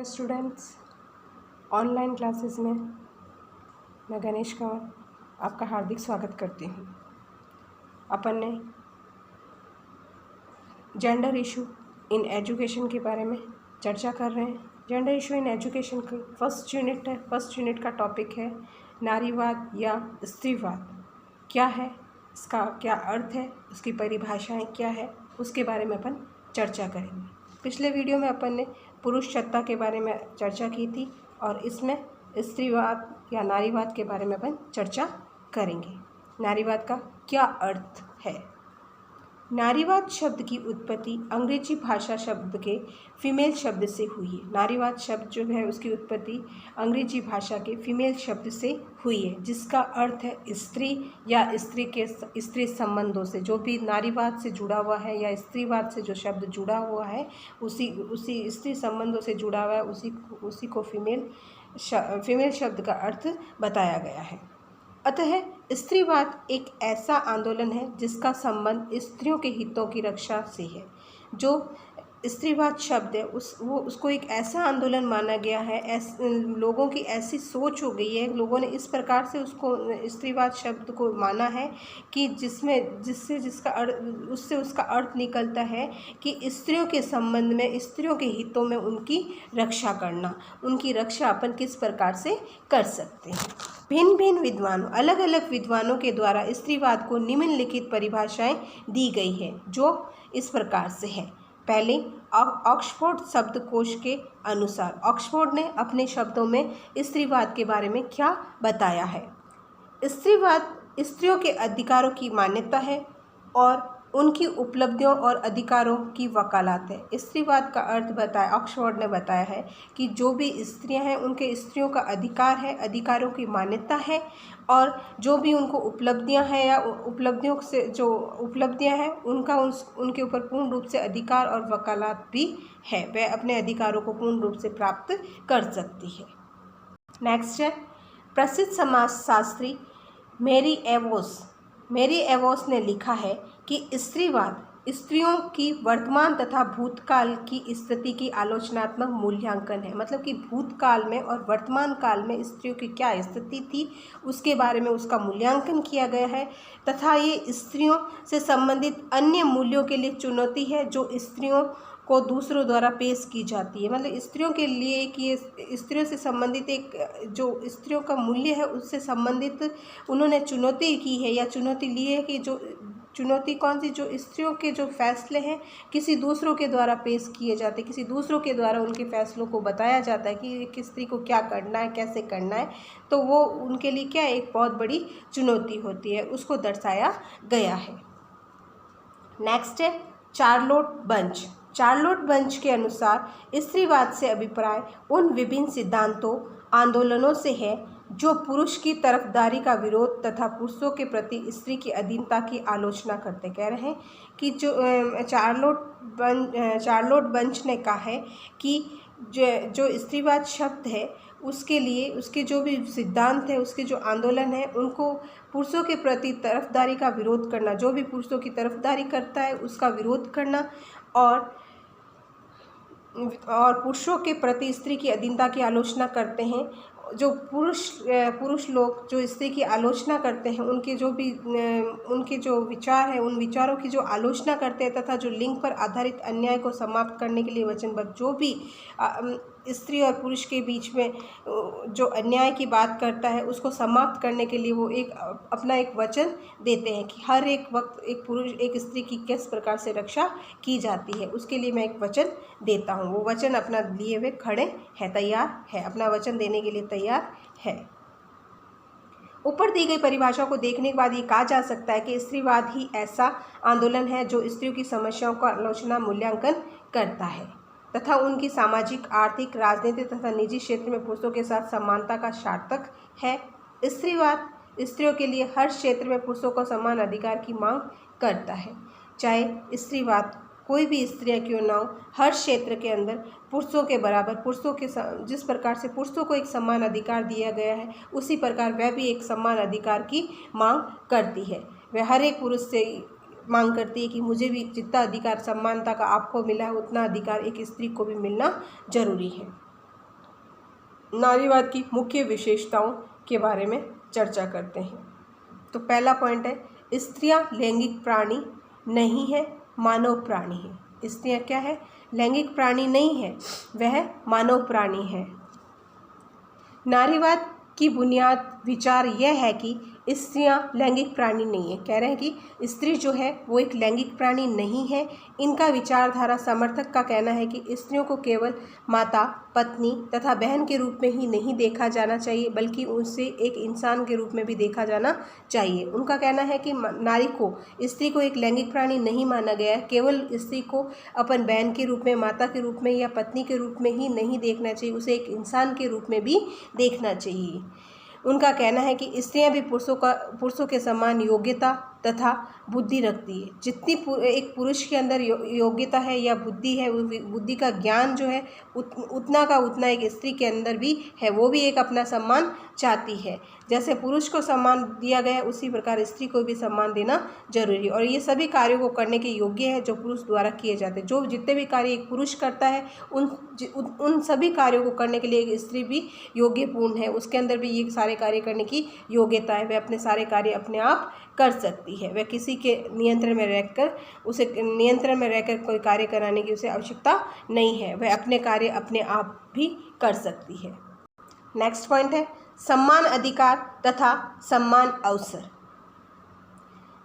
Students, online classes में मैं गणेश कंवर आपका हार्दिक स्वागत करती हूँ। अपन ने जेंडर इशू इन एजुकेशन के बारे में चर्चा कर रहे हैं। जेंडर इशू इन एजुकेशन की फर्स्ट यूनिट है। फर्स्ट यूनिट का टॉपिक है नारीवाद या स्त्रीवाद। क्या है, इसका क्या अर्थ है, उसकी परिभाषाएं क्या है, उसके बारे में अपन चर्चा करेंगे। पिछले वीडियो में अपन ने पुरुष सत्ता के बारे में चर्चा की थी और इसमें स्त्रीवाद या नारीवाद के बारे में अपन चर्चा करेंगे। नारीवाद का क्या अर्थ है? नारीवाद शब्द की उत्पत्ति अंग्रेजी भाषा शब्द के फीमेल शब्द से हुई है। नारीवाद शब्द जो है उसकी उत्पत्ति अंग्रेजी भाषा के फीमेल शब्द से हुई है, जिसका अर्थ है स्त्री या स्त्री संबंधों से। जो भी नारीवाद से जुड़ा हुआ है या स्त्रीवाद से जो शब्द जुड़ा हुआ है उसी स्त्री संबंधों से जुड़ा हुआ है, उसी को फीमेल शब्द का अर्थ बताया गया है। अतः स्त्रीवाद एक ऐसा आंदोलन है जिसका संबंध स्त्रियों के हितों की रक्षा से है। जो स्त्रीवाद शब्द है उसको एक ऐसा आंदोलन माना गया है, लोगों की ऐसी सोच हो गई है, लोगों ने इस प्रकार से उसको स्त्रीवाद शब्द को माना है कि उससे उसका अर्थ निकलता है कि स्त्रियों के संबंध में, स्त्रियों के हितों में उनकी रक्षा करना। उनकी रक्षा अपन किस प्रकार से कर सकते हैं। भिन्न भिन्न विद्वानों, अलग अलग विद्वानों के द्वारा स्त्रीवाद को निम्नलिखित परिभाषाएं दी गई है, जो इस प्रकार से है। पहले ऑक्सफोर्ड शब्दकोश के अनुसार, ऑक्सफोर्ड ने अपने शब्दों में स्त्रीवाद के बारे में क्या बताया है? स्त्रीवाद स्त्रियों के अधिकारों की मान्यता है और उनकी उपलब्धियों और अधिकारों की वकालत है। स्त्रीवाद का अर्थ बताया, ऑक्सफोर्ड ने बताया है कि जो भी स्त्रियां हैं उनके स्त्रियों का अधिकार है, अधिकारों की मान्यता है और जो भी उनको उपलब्धियां हैं या उपलब्धियों से जो उपलब्धियां हैं उनके ऊपर पूर्ण रूप से अधिकार और वकालत भी है। वह अपने अधिकारों को पूर्ण रूप से प्राप्त कर सकती है। नेक्स्ट है प्रसिद्ध समाजशास्त्री मेरी एवोस ने लिखा है कि स्त्रीवाद स्त्रियों की वर्तमान तथा भूतकाल की स्थिति की आलोचनात्मक मूल्यांकन है। मतलब कि भूतकाल में और वर्तमान काल में स्त्रियों की क्या स्थिति थी उसके बारे में उसका मूल्यांकन किया गया है, तथा ये स्त्रियों से संबंधित अन्य मूल्यों के लिए चुनौती है जो स्त्रियों को दूसरों द्वारा पेश की जाती है। मतलब स्त्रियों के लिए कि स्त्रियों से संबंधित एक जो स्त्रियों का मूल्य है उससे संबंधित उन्होंने चुनौती की है या चुनौती ली है कि जो चुनौती कौन सी, जो स्त्रियों के जो फैसले हैं किसी दूसरों के द्वारा पेश किए जाते, किसी दूसरों के द्वारा उनके फैसलों को बताया जाता है कि एक स्त्री को क्या करना है, कैसे करना है, तो वो उनके लिए क्या एक बहुत बड़ी चुनौती होती है, उसको दर्शाया गया है। नेक्स्ट है चार्लोट बंच के अनुसार स्त्रीवाद से अभिप्राय उन विभिन्न सिद्धांतों आंदोलनों से है जो पुरुष की तरफदारी का विरोध तथा पुरुषों के प्रति स्त्री की अधीनता की आलोचना करते। कह रहे हैं कि जो चार्लोट बंच ने कहा है कि जो स्त्रीवाद शब्द है उसके लिए उसके जो भी सिद्धांत है, उसके जो आंदोलन है, उनको पुरुषों के प्रति तरफदारी का विरोध करना, जो भी पुरुषों की तरफदारी करता है उसका विरोध करना और पुरुषों के प्रति स्त्री की अधीनता की आलोचना करते हैं। जो पुरुष लोग जो स्त्री की आलोचना करते हैं उनके जो विचार है उन विचारों की जो आलोचना करते हैं तथा जो लिंग पर आधारित अन्याय को समाप्त करने के लिए वचनबद्ध, जो भी स्त्री और पुरुष के बीच में जो अन्याय की बात करता है उसको समाप्त करने के लिए वो अपना एक वचन देते हैं कि हर एक वक्त एक पुरुष एक स्त्री की किस प्रकार से रक्षा की जाती है, उसके लिए मैं एक वचन देता हूँ। वो वचन अपना लिए हुए खड़े हैं, तैयार है, अपना वचन देने के लिए तैयार है। ऊपर दी गई परिभाषा को देखने के बाद ये कहा जा सकता है कि स्त्रीवाद ही ऐसा आंदोलन है जो स्त्रियों की समस्याओं का आलोचना मूल्यांकन करता है तथा उनकी सामाजिक, आर्थिक, राजनीतिक तथा निजी क्षेत्र में पुरुषों के साथ समानता का सार्थक है। स्त्रीवाद स्त्रियों के लिए हर क्षेत्र में पुरुषों को समान अधिकार की मांग करता है। चाहे स्त्रीवाद कोई भी स्त्रियाँ क्यों ना हो, हर क्षेत्र के अंदर पुरुषों के बराबर, जिस प्रकार से पुरुषों को एक समान अधिकार दिया गया है उसी प्रकार वह भी एक समान अधिकार की मांग करती है। वह हर एक पुरुष से मांग करती है कि मुझे भी जितना अधिकार समानता का आपको मिला है उतना अधिकार एक स्त्री को भी मिलना जरूरी है। नारीवाद की मुख्य विशेषताओं के बारे में चर्चा करते हैं। तो पहला पॉइंट है, स्त्रियां लैंगिक प्राणी नहीं है, मानव प्राणी है। स्त्रियां क्या है? लैंगिक प्राणी नहीं है, वह मानव प्राणी है। नारीवाद की बुनियाद विचार यह है कि स्त्रियां लैंगिक प्राणी नहीं है। कह रहे हैं कि स्त्री जो है वो एक लैंगिक प्राणी नहीं है। इनका विचारधारा समर्थक का कहना है कि स्त्रियों को केवल माता, पत्नी तथा बहन के रूप में ही नहीं देखा जाना चाहिए, बल्कि उनसे एक इंसान के रूप में भी देखा जाना चाहिए। उनका कहना है कि नारी को, स्त्री को एक लैंगिक प्राणी नहीं माना गया है। केवल स्त्री को अपन बहन के रूप में, माता के रूप में या पत्नी के रूप में ही नहीं देखना चाहिए, उसे एक इंसान के रूप में भी देखना चाहिए। उनका कहना है कि स्त्रियां भी पुरुषों के समान योग्यता तथा बुद्धि रखती है। जितनी एक पुरुष के अंदर योग्यता है या बुद्धि है, बुद्धि का ज्ञान जो है उतना का उतना एक स्त्री के अंदर भी है। वो भी एक अपना सम्मान चाहती है। जैसे पुरुष को सम्मान दिया गया है, उसी प्रकार स्त्री को भी सम्मान देना जरूरी है। और ये सभी कार्यों को करने के योग्य है जो पुरुष द्वारा किए जाते हैं। जो जितने भी कार्य एक पुरुष करता है, उन सभी कार्यों को करने के लिए एक स्त्री भी योग्यपूर्ण है। उसके अंदर भी ये सारे कार्य करने की योग्यता है। वह अपने सारे कार्य अपने आप कर सकती है। वह किसी के नियंत्रण में रहकर कोई कार्य कराने की उसे आवश्यकता नहीं है। वह अपने कार्य अपने आप भी कर सकती है। नेक्स्ट पॉइंट है, सम्मान अधिकार तथा सम्मान अवसर।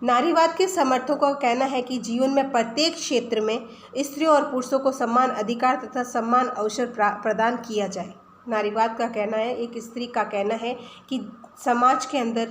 नारीवाद के समर्थकों का कहना है कि जीवन में प्रत्येक क्षेत्र में स्त्रियों और पुरुषों को समान अधिकार तथा समान अवसर प्रदान किया जाए। नारीवाद का कहना है, एक स्त्री का कहना है कि समाज के अंदर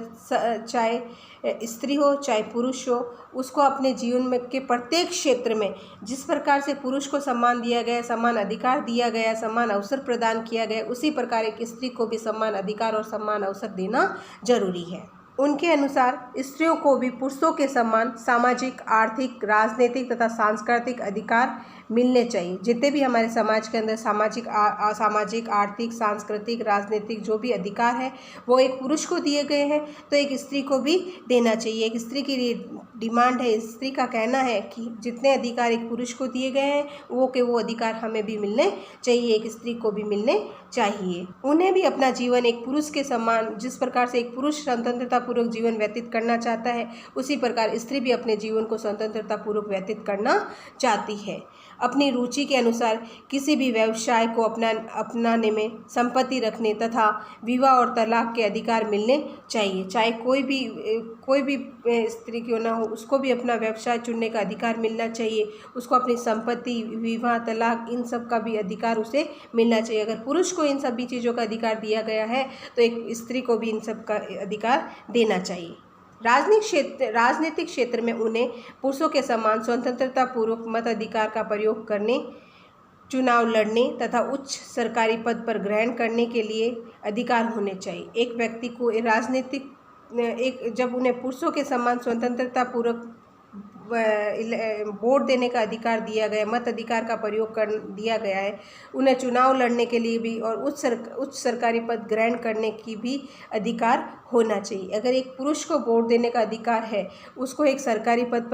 चाहे स्त्री हो चाहे पुरुष हो, उसको अपने जीवन में के प्रत्येक क्षेत्र में जिस प्रकार से पुरुष को सम्मान दिया गया, समान अधिकार दिया गया, समान अवसर प्रदान किया गया, उसी प्रकार एक स्त्री को भी समान अधिकार और समान अवसर देना जरूरी है। उनके अनुसार स्त्रियों को भी पुरुषों के समान सामाजिक, आर्थिक, राजनीतिक तथा सांस्कृतिक अधिकार मिलने चाहिए। जितने भी हमारे समाज के अंदर सामाजिक, आर्थिक, सांस्कृतिक, राजनीतिक जो भी अधिकार है वो एक पुरुष को दिए गए हैं, तो एक स्त्री को भी देना चाहिए। एक स्त्री की डिमांड है, स्त्री का कहना है कि जितने अधिकार एक पुरुष को दिए गए हैं वो अधिकार हमें भी मिलने चाहिए, एक स्त्री को भी मिलने चाहिए। उन्हें भी अपना जीवन एक पुरुष के समान, जिस प्रकार से एक पुरुष स्वतंत्रता पूर्वक जीवन व्यतीत करना चाहता है, उसी प्रकार स्त्री भी अपने जीवन को स्वतंत्रता पूर्वक व्यतीत करना चाहती है। अपनी रुचि के अनुसार किसी भी व्यवसाय को अपनाने में, संपत्ति रखने तथा विवाह और तलाक के अधिकार मिलने चाहिए। चाहे कोई भी स्त्री क्यों ना हो, उसको भी अपना व्यवसाय चुनने का अधिकार मिलना चाहिए। उसको अपनी संपत्ति, विवाह, तलाक, इन सब का भी अधिकार उसे मिलना चाहिए। अगर पुरुष को इन सभी चीज़ों का अधिकार दिया गया है तो एक स्त्री को भी इन सब का अधिकार देना चाहिए। राजनीतिक क्षेत्र में उन्हें पुरुषों के समान स्वतंत्रता पूर्वक मताधिकार का प्रयोग करने, चुनाव लड़ने तथा उच्च सरकारी पद पर ग्रहण करने के लिए अधिकार होने चाहिए। एक व्यक्ति को जब उन्हें पुरुषों के समान स्वतंत्रता पूर्वक वोट देने का अधिकार दिया गया, मत अधिकार का प्रयोग कर दिया गया है, उन्हें चुनाव लड़ने के लिए भी और उच्च सरकारी पद ग्रहण करने की भी अधिकार होना चाहिए। अगर एक पुरुष को वोट देने का अधिकार है, उसको एक सरकारी पद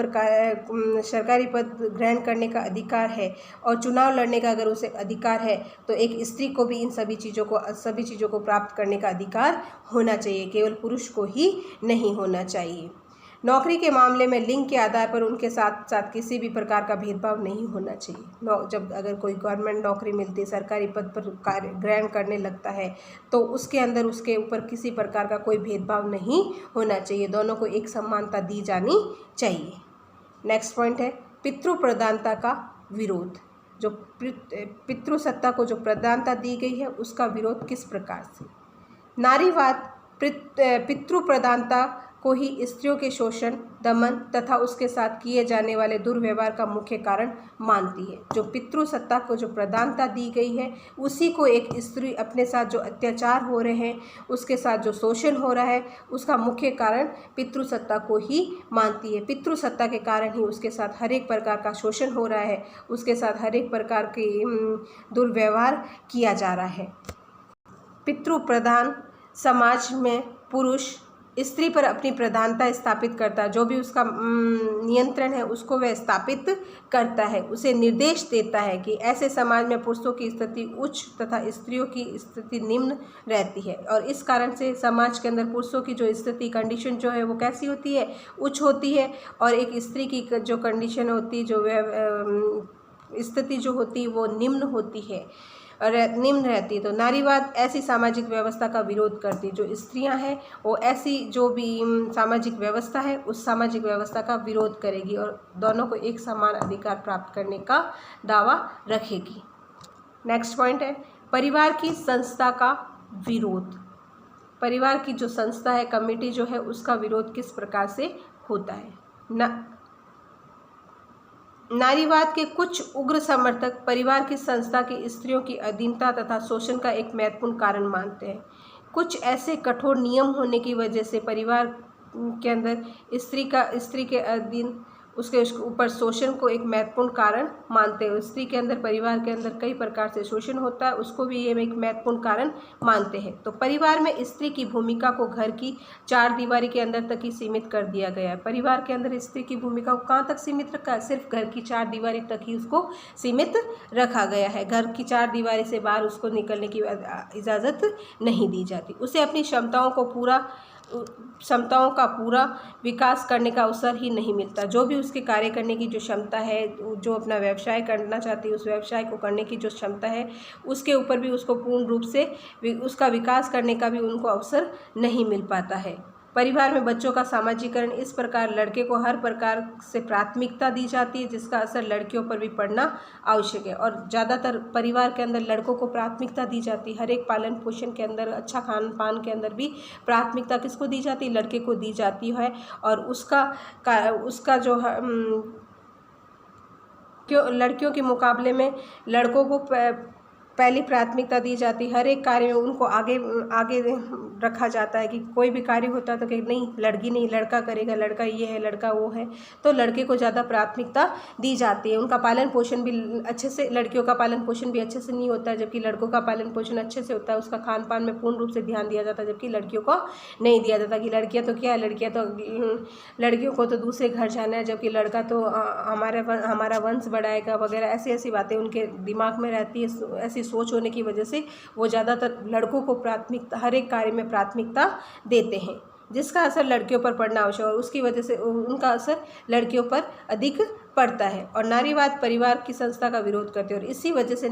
ग्रहण करने का अधिकार है और चुनाव लड़ने का अगर उसे अधिकार है, तो एक स्त्री को भी इन सभी चीज़ों को प्राप्त करने का अधिकार होना चाहिए। केवल पुरुष को ही नहीं होना चाहिए। नौकरी के मामले में लिंग के आधार पर उनके साथ साथ किसी भी प्रकार का भेदभाव नहीं होना चाहिए। जब अगर कोई गवर्नमेंट नौकरी मिलती है, सरकारी पद पर कार्य ग्रहण करने लगता है, तो उसके अंदर उसके ऊपर किसी प्रकार का कोई भेदभाव नहीं होना चाहिए। दोनों को एक समानता दी जानी चाहिए। नेक्स्ट पॉइंट है, पितृप्रधानता का विरोध। जो पितृसत्ता को जो प्रधानता दी गई है, उसका विरोध किस प्रकार से? नारीवाद पितृप्रधानता को ही स्त्रियों के शोषण, दमन तथा उसके साथ किए जाने वाले दुर्व्यवहार का मुख्य कारण मानती है। जो पितृसत्ता को जो प्रधानता दी गई है, उसी को एक स्त्री अपने साथ जो अत्याचार हो रहे हैं, उसके साथ जो शोषण हो रहा है, उसका मुख्य कारण पितृसत्ता को ही मानती है। पितृसत्ता के कारण ही उसके साथ हर एक प्रकार का शोषण हो रहा है, उसके साथ हर एक प्रकार के दुर्व्यवहार किया जा रहा है। पितृप्रधान समाज में पुरुष स्त्री पर अपनी प्रधानता स्थापित करता है, जो भी उसका नियंत्रण है उसको वह स्थापित करता है, उसे निर्देश देता है कि ऐसे समाज में पुरुषों की स्थिति उच्च तथा स्त्रियों की स्थिति निम्न रहती है। और इस कारण से समाज के अंदर पुरुषों की जो स्थिति कंडीशन जो है वो कैसी होती है, उच्च होती है, और एक स्त्री की जो कंडीशन होती है, जो वह स्थिति जो होती है वो निम्न होती है और निम्न रहती है। तो नारीवाद ऐसी सामाजिक व्यवस्था का विरोध करती है, जो स्त्रियां हैं वो ऐसी जो भी सामाजिक व्यवस्था है उस सामाजिक व्यवस्था का विरोध करेगी और दोनों को एक समान अधिकार प्राप्त करने का दावा रखेगी। नेक्स्ट पॉइंट है परिवार की संस्था का विरोध। परिवार की जो संस्था है, कमेटी जो है, उसका विरोध किस प्रकार से होता है। नारीवाद के कुछ उग्र समर्थक परिवार की संस्था की स्त्रियों की अधीनता तथा शोषण का एक महत्वपूर्ण कारण मानते हैं। कुछ ऐसे कठोर नियम होने की वजह से परिवार के अंदर स्त्री के अधीन उसके ऊपर शोषण को एक महत्वपूर्ण कारण मानते हैं। स्त्री के अंदर, परिवार के अंदर कई प्रकार से शोषण होता है, उसको भी ये एक महत्वपूर्ण कारण मानते हैं। तो परिवार में स्त्री की भूमिका को घर की चार दीवारी के अंदर तक ही सीमित कर दिया गया है। परिवार के अंदर स्त्री की भूमिका को कहाँ तक सीमित रखा है? सिर्फ घर की चार दीवारी तक ही उसको सीमित रखा गया है। घर की चार दीवारी से बाहर उसको निकलने की इजाज़त नहीं दी जाती। उसे अपनी क्षमताओं का पूरा विकास करने का अवसर ही नहीं मिलता। जो भी उसके कार्य करने की जो क्षमता है, जो अपना व्यवसाय करना चाहती है, उस व्यवसाय को करने की जो क्षमता है, उसके ऊपर भी उसको पूर्ण रूप से उसका विकास करने का भी उनको अवसर नहीं मिल पाता है। परिवार में बच्चों का सामाजिकरण इस प्रकार लड़के को हर प्रकार से प्राथमिकता दी जाती है, जिसका असर लड़कियों पर भी पड़ना आवश्यक है। और ज़्यादातर परिवार के अंदर लड़कों को प्राथमिकता दी जाती है। हर एक पालन पोषण के अंदर, अच्छा खान पान के अंदर भी प्राथमिकता किसको दी जाती है? लड़के को दी जाती है। और उसका जो लड़कियों के मुकाबले में लड़कों को पहली प्राथमिकता दी जाती है। हर एक कार्य में उनको आगे रखा जाता है कि कोई भी कार्य होता है तो कि नहीं लड़की नहीं, लड़का करेगा, लड़का ये है, लड़का वो है, तो लड़के को ज़्यादा प्राथमिकता दी जाती है। उनका पालन पोषण भी अच्छे से, लड़कियों का पालन पोषण भी अच्छे से नहीं होता है, जबकि लड़कों का पालन पोषण अच्छे से होता है। उसका खान पान में पूर्ण रूप से ध्यान दिया जाता है, जबकि लड़कियों को नहीं दिया जाता। कि लड़कियाँ तो क्या है, लड़कियों को तो दूसरे घर जाना है, जबकि लड़का तो हमारा वंश बढ़ाएगा वगैरह, ऐसी ऐसी बातें उनके दिमाग में रहती है। ऐसी सोच होने की वजह से वो ज़्यादातर लड़कों को प्राथमिकता, हर एक कार्य में प्राथमिकता देते हैं, जिसका असर लड़कियों पर पड़ना आवश्यक है और उसकी वजह से उनका असर लड़कियों पर अधिक पड़ता है। और नारीवाद परिवार की संस्था का विरोध करते हैं और इसी वजह से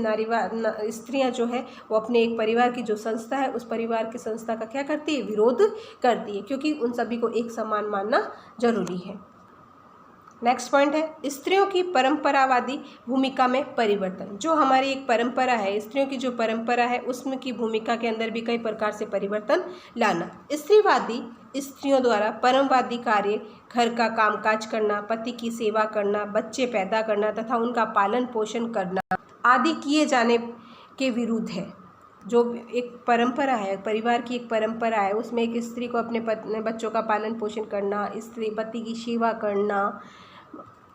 स्त्रियां जो है वो अपने एक परिवार की जो संस्था है उस परिवार की संस्था का क्या करती है? विरोध करती है, क्योंकि उन सभी को एक समान मानना जरूरी है। नेक्स्ट पॉइंट है स्त्रियों की परंपरावादी भूमिका में परिवर्तन। जो हमारी एक परंपरा है, स्त्रियों की जो परंपरा है उसमें की भूमिका के अंदर भी कई प्रकार से परिवर्तन लाना। स्त्रीवादी स्त्रियों द्वारा परमवादी कार्य, घर का कामकाज करना, पति की सेवा करना, बच्चे पैदा करना तथा उनका पालन पोषण करना आदि किए जाने के विरुद्ध है। जो एक परंपरा है, परिवार की एक परंपरा है, उसमें एक स्त्री को अपने बच्चों का पालन पोषण करना, स्त्री पति की सेवा करना,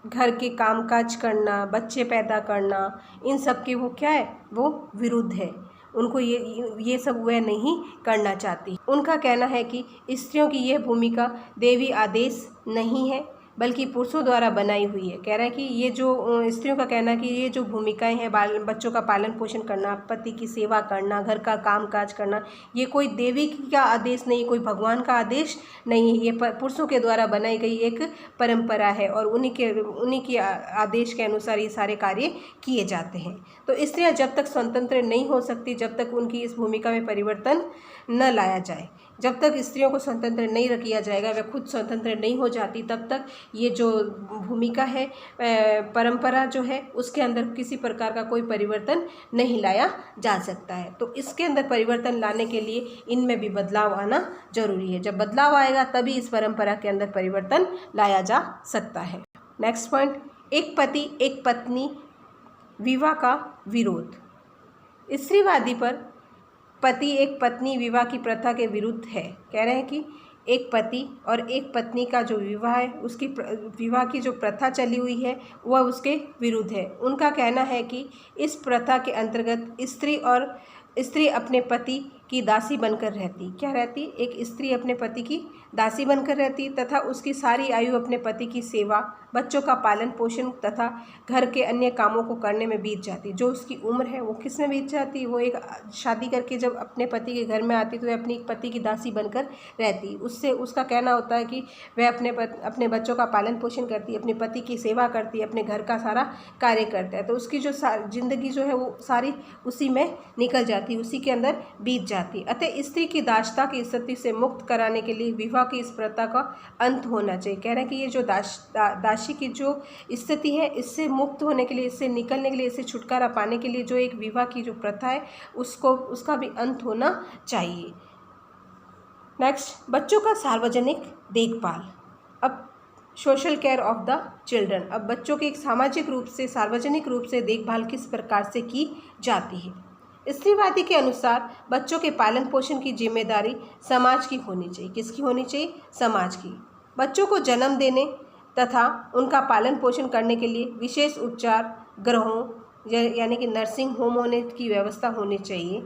घर के कामकाज करना, बच्चे पैदा करना, इन सब के वो क्या है? वो विरुद्ध है। उनको ये सब वह नहीं करना चाहती। उनका कहना है कि स्त्रियों की यह भूमिका देवी आदेश नहीं है बल्कि पुरुषों द्वारा बनाई हुई है। कह रहा है कि ये जो स्त्रियों का कहना है कि ये जो भूमिकाएं हैं, बच्चों का पालन पोषण करना, पति की सेवा करना, घर का कामकाज करना, ये कोई देवी का आदेश नहीं, कोई भगवान का आदेश नहीं है, ये पुरुषों के द्वारा बनाई गई एक परंपरा है और उन्हीं के आदेश के अनुसार ये सारे कार्य किए जाते हैं। तो स्त्रियाँ जब तक स्वतंत्र नहीं हो सकती, जब तक उनकी इस भूमिका में परिवर्तन न लाया जाए, जब तक स्त्रियों को स्वतंत्र नहीं किया जाएगा, वह खुद स्वतंत्र नहीं हो जाती, तब तक ये जो भूमिका है, परंपरा जो है, उसके अंदर किसी प्रकार का कोई परिवर्तन नहीं लाया जा सकता है। तो इसके अंदर परिवर्तन लाने के लिए इनमें भी बदलाव आना जरूरी है। जब बदलाव आएगा तभी इस परंपरा के अंदर परिवर्तन लाया जा सकता है। नेक्स्ट पॉइंट, एक पति एक पत्नी विवाह का विरोध। स्त्रीवादी पर पति एक पत्नी विवाह की प्रथा के विरुद्ध है। कह रहे हैं कि एक पति और एक पत्नी का जो विवाह है, उसकी विवाह की जो प्रथा चली हुई है वह उसके विरुद्ध है। उनका कहना है कि इस प्रथा के अंतर्गत स्त्री अपने पति की दासी बनकर रहती। क्या रहती? एक स्त्री अपने पति की दासी बनकर रहती तथा उसकी सारी आयु अपने पति की सेवा, बच्चों का पालन पोषण तथा घर के अन्य कामों को करने में बीत जाती। जो उसकी उम्र है वो किस में बीत जाती? वो एक शादी करके जब अपने पति के घर में आती तो वह अपनी पति की दासी बनकर रहती। उससे उसका कहना होता है कि वह अपने बच्चों का पालन पोषण करती, अपने पति की सेवा करती, अपने घर का सारा कार्य करता है। तो उसकी जो जिंदगी जो है वो सारी उसी में निकल जाती, उसी के अंदर बीत जाती। अतः स्त्री की दासता की स्थिति से मुक्त कराने के लिए विवाह की इस प्रथा का अंत होना चाहिए। कह रहे हैं कि ये जो दासी की जो स्थिति है, इससे मुक्त होने के लिए, इससे निकलने के लिए, इससे छुटकारा पाने के लिए जो एक विवाह की जो प्रथा है उसका भी अंत होना चाहिए। नेक्स्ट, बच्चों का सार्वजनिक देखभाल। अब social care of the children. अब बच्चों की एक सामाजिक रूप से, सार्वजनिक रूप से देखभाल किस प्रकार से की जाती है? स्त्रीवादी के अनुसार बच्चों के पालन पोषण की जिम्मेदारी समाज की होनी चाहिए। किसकी होनी चाहिए? समाज की। बच्चों को जन्म देने तथा उनका पालन पोषण करने के लिए विशेष उपचार गृहों यानी कि नर्सिंग होम होने की व्यवस्था होनी चाहिए,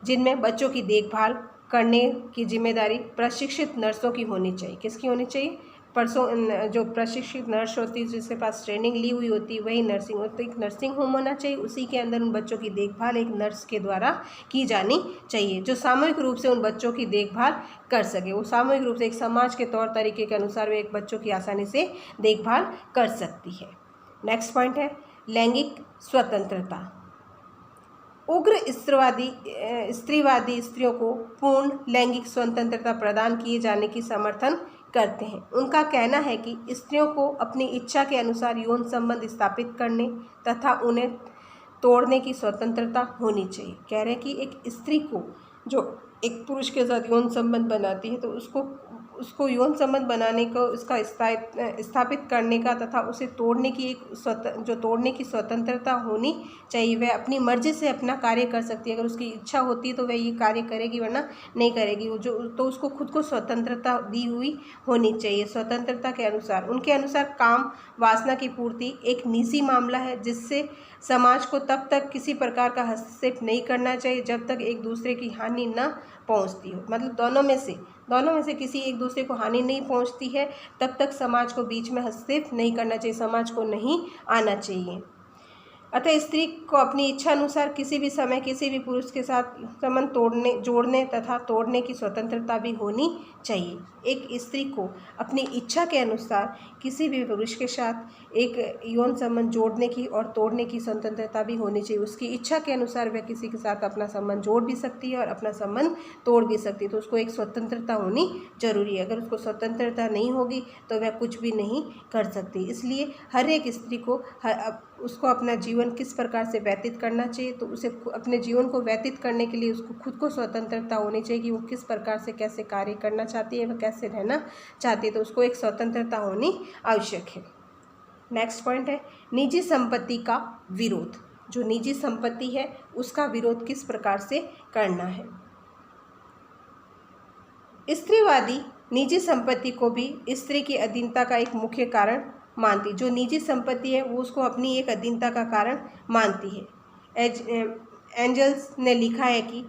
जिनमें बच्चों की देखभाल करने की जिम्मेदारी प्रशिक्षित नर्सों की होनी चाहिए। किसकी होनी चाहिए? जो प्रशिक्षित नर्स होती है, जिसके पास ट्रेनिंग ली हुई होती है, वही नर्सिंग होती है। एक नर्सिंग होम होना चाहिए, उसी के अंदर उन बच्चों की देखभाल एक नर्स के द्वारा की जानी चाहिए, जो सामूहिक रूप से उन बच्चों की देखभाल कर सके। वो सामूहिक रूप से एक समाज के तौर तरीके के अनुसार वे एक बच्चों की आसानी से देखभाल कर सकती है। नेक्स्ट पॉइंट है लैंगिक स्वतंत्रता। उग्र स्त्रीवादी स्त्रियों को पूर्ण लैंगिक स्वतंत्रता प्रदान किए जाने की समर्थन करते हैं। उनका कहना है कि स्त्रियों को अपनी इच्छा के अनुसार यौन संबंध स्थापित करने तथा उन्हें तोड़ने की स्वतंत्रता होनी चाहिए। कह रहे हैं कि एक स्त्री को जो एक पुरुष के साथ यौन संबंध बनाती है तो उसको यौन संबंध बनाने को, उसका स्थापित करने का तथा उसे तोड़ने की तोड़ने की स्वतंत्रता होनी चाहिए। वह अपनी मर्जी से अपना कार्य कर सकती है। अगर उसकी इच्छा होती है तो वह ये कार्य करेगी, वरना नहीं करेगी। तो उसको खुद को स्वतंत्रता दी हुई होनी चाहिए। स्वतंत्रता के अनुसार, उनके अनुसार काम वासना की पूर्ति एक निजी मामला है, जिससे समाज को तब तक किसी प्रकार का हस्तक्षेप नहीं करना चाहिए जब तक एक दूसरे की हानि न पहुंचती हो। मतलब दोनों में से किसी एक दूसरे को हानि नहीं पहुंचती है तब तक समाज को बीच में हस्तक्षेप नहीं करना चाहिए, समाज को नहीं आना चाहिए। अतः स्त्री को अपनी इच्छा अनुसार किसी भी समय किसी भी पुरुष के साथ संबंध जोड़ने तथा तोड़ने की स्वतंत्रता भी होनी चाहिए। एक स्त्री को अपनी इच्छा के अनुसार किसी भी पुरुष के साथ एक यौन संबंध जोड़ने की और तोड़ने की स्वतंत्रता भी होनी चाहिए। उसकी इच्छा के अनुसार वह किसी के साथ अपना संबंध जोड़ भी सकती है और अपना संबंध तोड़ भी सकती है। तो उसको एक स्वतंत्रता होनी जरूरी है। अगर उसको स्वतंत्रता नहीं होगी तो वह कुछ भी नहीं कर सकती। इसलिए हर एक स्त्री को उसको अपना जीवन किस प्रकार से व्यतीत करना चाहिए, तो उसे अपने जीवन को व्यतीत करने के लिए उसको खुद को स्वतंत्रता होनी चाहिए कि वो किस प्रकार से कैसे कार्य करना चाहती है, वह कैसे रहना चाहती है। तो उसको एक स्वतंत्रता होनी आवश्यक है। नेक्स्ट पॉइंट है निजी संपत्ति का विरोध। जो निजी संपत्ति है उसका विरोध किस प्रकार से करना है। स्त्रीवादी निजी संपत्ति को भी स्त्री की अधीनता का एक मुख्य कारण मानती। जो निजी संपत्ति है वो उसको अपनी एक अधीनता का कारण मानती है। एंजल्स ने लिखा है कि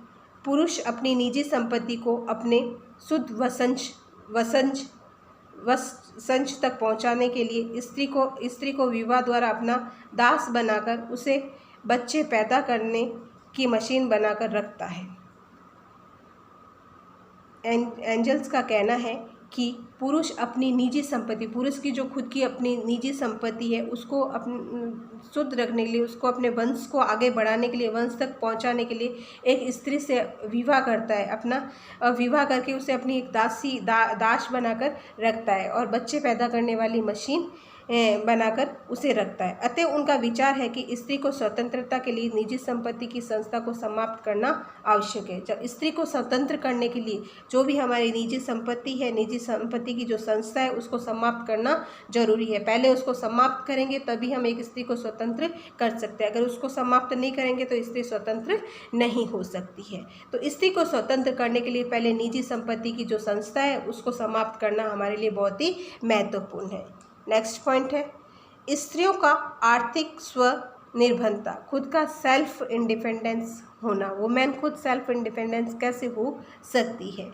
पुरुष अपनी निजी संपत्ति को अपने शुद्ध वसंज तक पहुंचाने के लिए स्त्री को विवाह द्वारा अपना दास बनाकर उसे बच्चे पैदा करने की मशीन बनाकर रखता है। एंजल्स का कहना है कि पुरुष अपनी निजी संपत्ति, पुरुष की जो खुद की अपनी निजी संपत्ति है उसको शुद्ध रखने के लिए, उसको अपने वंश को आगे बढ़ाने के लिए, वंश तक पहुंचाने के लिए एक स्त्री से विवाह करता है। अपना विवाह करके उसे अपनी एक दास बनाकर रखता है और बच्चे पैदा करने वाली मशीन बनाकर उसे रखता है। अतः उनका विचार है कि स्त्री को स्वतंत्रता के लिए निजी संपत्ति की संस्था को समाप्त करना आवश्यक है। जब स्त्री को स्वतंत्र करने के लिए जो भी हमारी निजी संपत्ति है, निजी संपत्ति की जो संस्था है, उसको समाप्त करना जरूरी है। पहले उसको समाप्त करेंगे तभी हम एक स्त्री को स्वतंत्र कर सकते हैं। अगर उसको समाप्त नहीं करेंगे तो स्त्री स्वतंत्र नहीं हो सकती है। तो स्त्री को स्वतंत्र करने के लिए पहले निजी संपत्ति की जो संस्था है उसको समाप्त करना हमारे लिए बहुत ही महत्वपूर्ण है। नेक्स्ट पॉइंट है स्त्रियों का आर्थिक निर्भरता, खुद का सेल्फ इंडिपेंडेंस होना। वुमेन खुद सेल्फ इंडिपेंडेंस कैसे हो सकती है?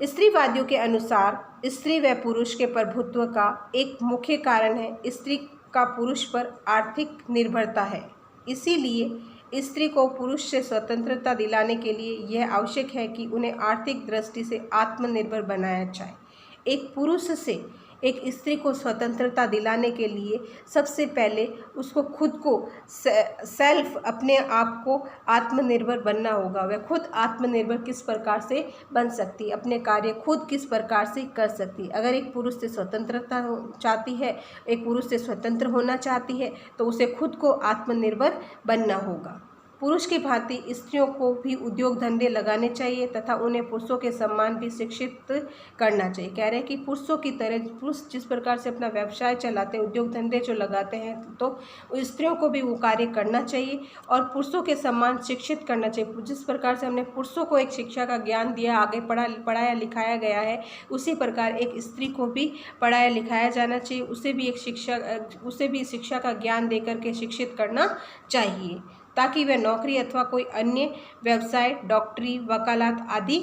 स्त्रीवादियों के अनुसार स्त्री व पुरुष के प्रभुत्व का एक मुख्य कारण है स्त्री का पुरुष पर आर्थिक निर्भरता है। इसीलिए स्त्री को पुरुष से स्वतंत्रता दिलाने के लिए यह आवश्यक है कि उन्हें आर्थिक दृष्टि से आत्मनिर्भर बनाया जाए। एक पुरुष से एक स्त्री को स्वतंत्रता दिलाने के लिए सबसे पहले उसको खुद को सेल्फ, अपने आप को आत्मनिर्भर बनना होगा। वह खुद आत्मनिर्भर किस प्रकार से बन सकती है, अपने कार्य खुद किस प्रकार से कर सकती है। अगर एक पुरुष से स्वतंत्रता चाहती है, एक पुरुष से स्वतंत्र होना चाहती है, तो उसे खुद को आत्मनिर्भर बनना होगा। पुरुष की भांति स्त्रियों को भी उद्योग धंधे लगाने चाहिए तथा उन्हें पुरुषों के समान भी शिक्षित करना चाहिए। कह रहे हैं कि पुरुषों की तरह पुरुष जिस प्रकार से अपना व्यवसाय चलाते हैं, उद्योग धंधे जो लगाते हैं, तो स्त्रियों को भी वो कार्य करना चाहिए और पुरुषों के समान शिक्षित करना चाहिए। जिस प्रकार से हमने पुरुषों को एक शिक्षा का ज्ञान दिया, आगे पढ़ाया लिखाया गया है, उसी प्रकार एक स्त्री को भी पढ़ाया लिखाया जाना चाहिए। उसे भी शिक्षा का ज्ञान दे करके शिक्षित करना चाहिए ताकि वह नौकरी अथवा कोई अन्य व्यवसाय, डॉक्टरी, वकालत आदि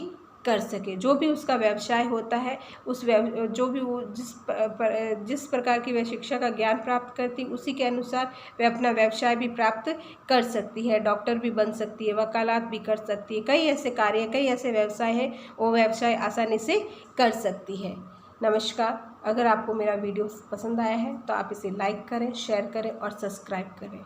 कर सके। जो भी उसका व्यवसाय होता है, जो भी वो जिस प्रकार की वह शिक्षा का ज्ञान प्राप्त करती, उसी के अनुसार वह अपना व्यवसाय भी प्राप्त कर सकती है। डॉक्टर भी बन सकती है, वकालत भी कर सकती है। कई ऐसे व्यवसाय हैं, वो व्यवसाय आसानी से कर सकती है। नमस्कार। अगर आपको मेरा वीडियो पसंद आया है तो आप इसे लाइक करें, शेयर करें और सब्सक्राइब करें।